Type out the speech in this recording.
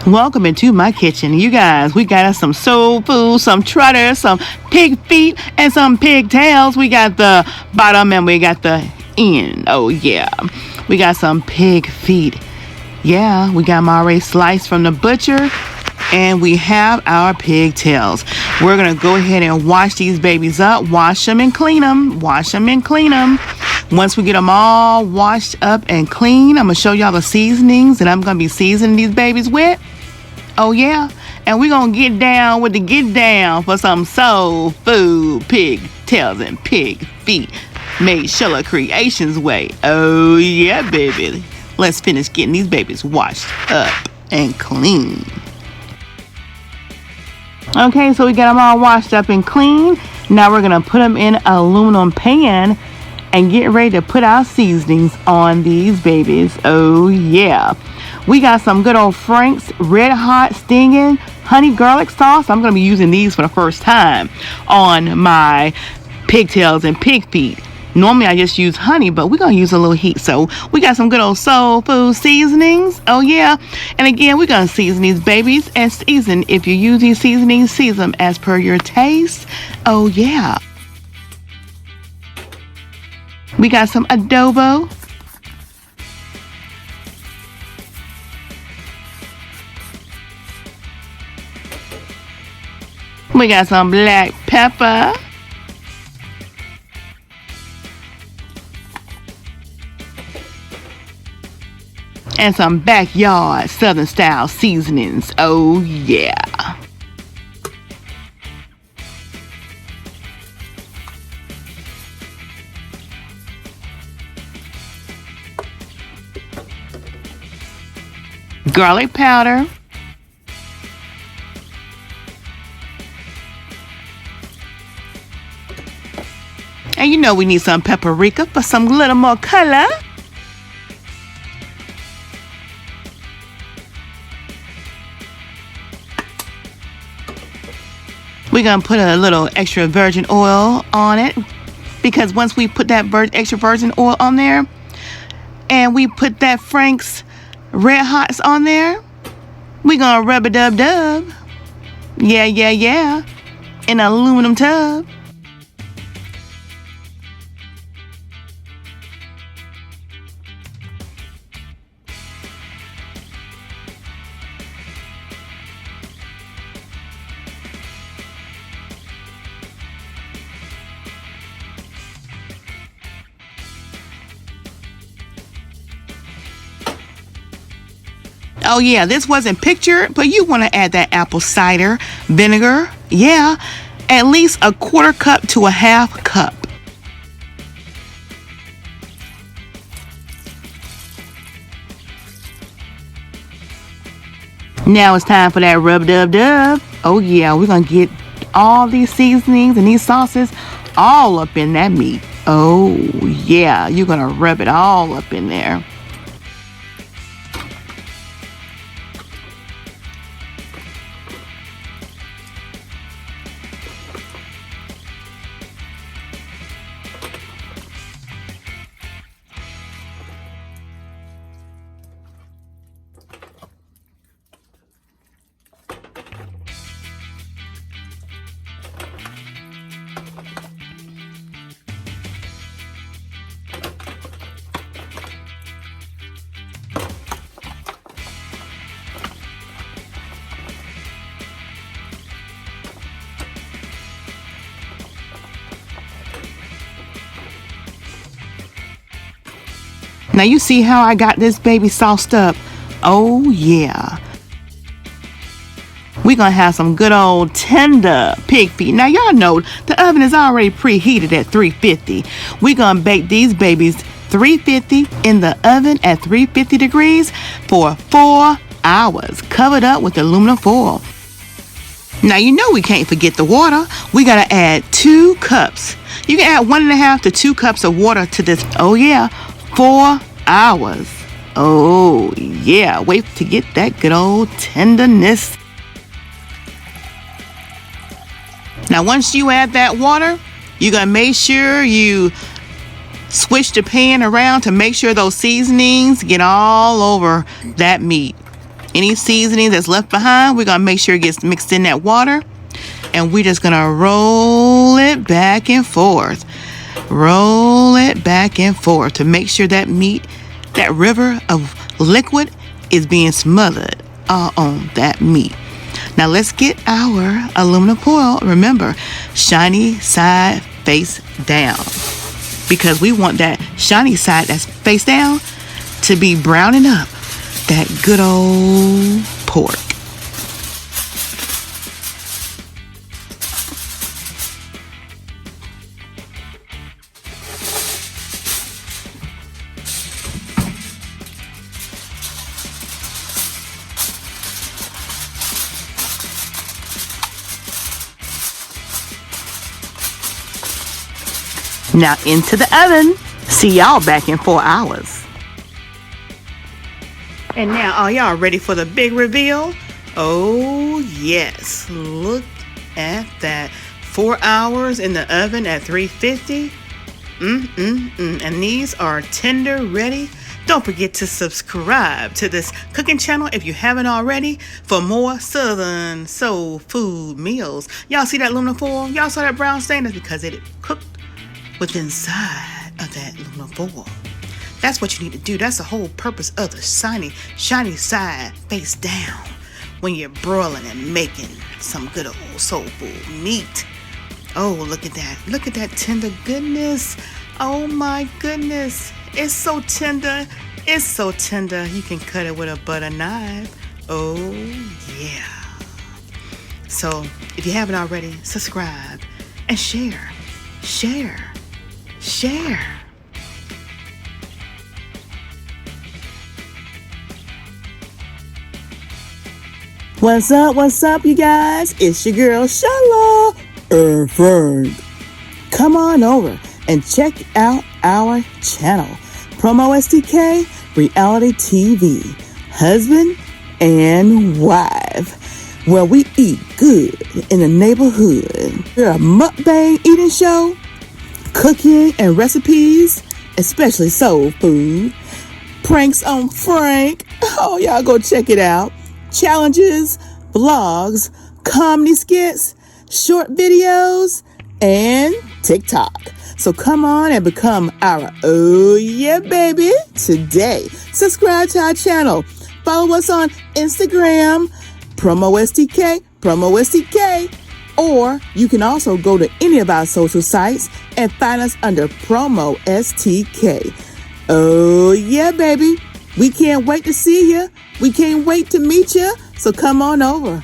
Welcome into my kitchen. You guys, we got us some soul food, some trotter, some pig feet, and some pigtails. We got the bottom and we got the end. Oh yeah. We got some pig feet. Yeah, we got them already sliced from the butcher. And we have our pigtails. We're going to go ahead and wash these babies up. Wash them and clean them. Wash them and clean them. Once we get them all washed up and clean, I'm going to show y'all the seasonings that I'm going to be seasoning these babies with. Oh, yeah. And we're going to get down with the get down for some soul food, pigtails and pig feet made Sheila Creations way. Oh, yeah, baby. Let's finish getting these babies washed up and clean. Okay, so we got them all washed up and clean. Now we're going to put them in an aluminum pan and get ready to put our seasonings on these babies. Oh, yeah. We got some good old Frank's Red Hot Stinging Honey Garlic Sauce. I'm going to be using these for the first time on my pigtails and pig feet. Normally I just use honey, but we're going to use a little heat. So we got some good old soul food seasonings. Oh, yeah. And again, we're going to season these babies and season. If you use these seasonings, season them as per your taste. Oh, yeah. We got some adobo. We got some black pepper. And some backyard southern style seasonings. Oh yeah. Garlic powder. And you know we need some paprika for some little more color. We're going to put a little extra virgin oil on it, because once we put that extra virgin oil on there and we put that Frank's Red Hots on there, we're going to rub a dub. Yeah, in an aluminum tub. Oh yeah, this wasn't pictured, but you want to add that apple cider vinegar. Yeah, at least a 1/4 cup to a 1/2 cup. Now it's time for that rub dub. Oh yeah, we're going to get all these seasonings and these sauces all up in that meat. Oh yeah, you're going to rub it all up in there. Now you see how I got this baby sauced up? Oh yeah. We're going to have some good old tender pig feet. Now y'all know the oven is already preheated at 350. We're going to bake these babies 350 in the oven at 350 degrees for 4 hours, covered up with aluminum foil. Now you know we can't forget the water. We got to add 2 cups. You can add 1.5 to 2 cups of water to this. Oh yeah. 4 hours. Oh yeah, wait to get that good old tenderness. Now once you add that water, you're going to make sure you switch the pan around to make sure those seasonings get all over that meat. Any seasoning that's left behind, we're going to make sure it gets mixed in that water. And we're just going to roll it back and forth. Roll it back and forth to make sure that meat, that river of liquid, is being smothered all on that meat. Now let's get our aluminum foil. Remember, shiny side face down, because we want that shiny side that's face down to be browning up that good old pork. Now into the oven. See y'all back in 4 hours. And now, are y'all ready for the big reveal? Oh yes, look at that. 4 hours in the oven at 350. And these are tender ready. Don't forget to subscribe to this cooking channel if you haven't already for more Southern soul food meals. Y'all see that aluminum foil? Y'all saw that brown stain? That's because it cooked with inside of that aluminum foil. That's what you need to do. That's the whole purpose of the shiny side face down when you're broiling and making some good old soul food meat. Oh, look at that. Look at that tender goodness. Oh my goodness. It's so tender. It's so tender. You can cut it with a butter knife. Oh yeah. So if you haven't already, subscribe and share. Share. What's up, you guys? It's your girl, Sheila and Frank. Come on over and check out our channel, PromoSTK Reality TV, husband and wife, where we eat good in the neighborhood. We're a mukbang eating show, cooking and recipes, especially soul food, pranks on Frank. Oh, y'all go check it out. Challenges, vlogs, comedy skits, short videos, and TikTok. So come on and become our oh yeah baby today. Subscribe to our channel. Follow us on Instagram, PromoSTK, or you can also go to any of our social sites and find us under PromoSTK. Oh yeah baby. We can't wait to see you. We can't wait to meet you. So come on over.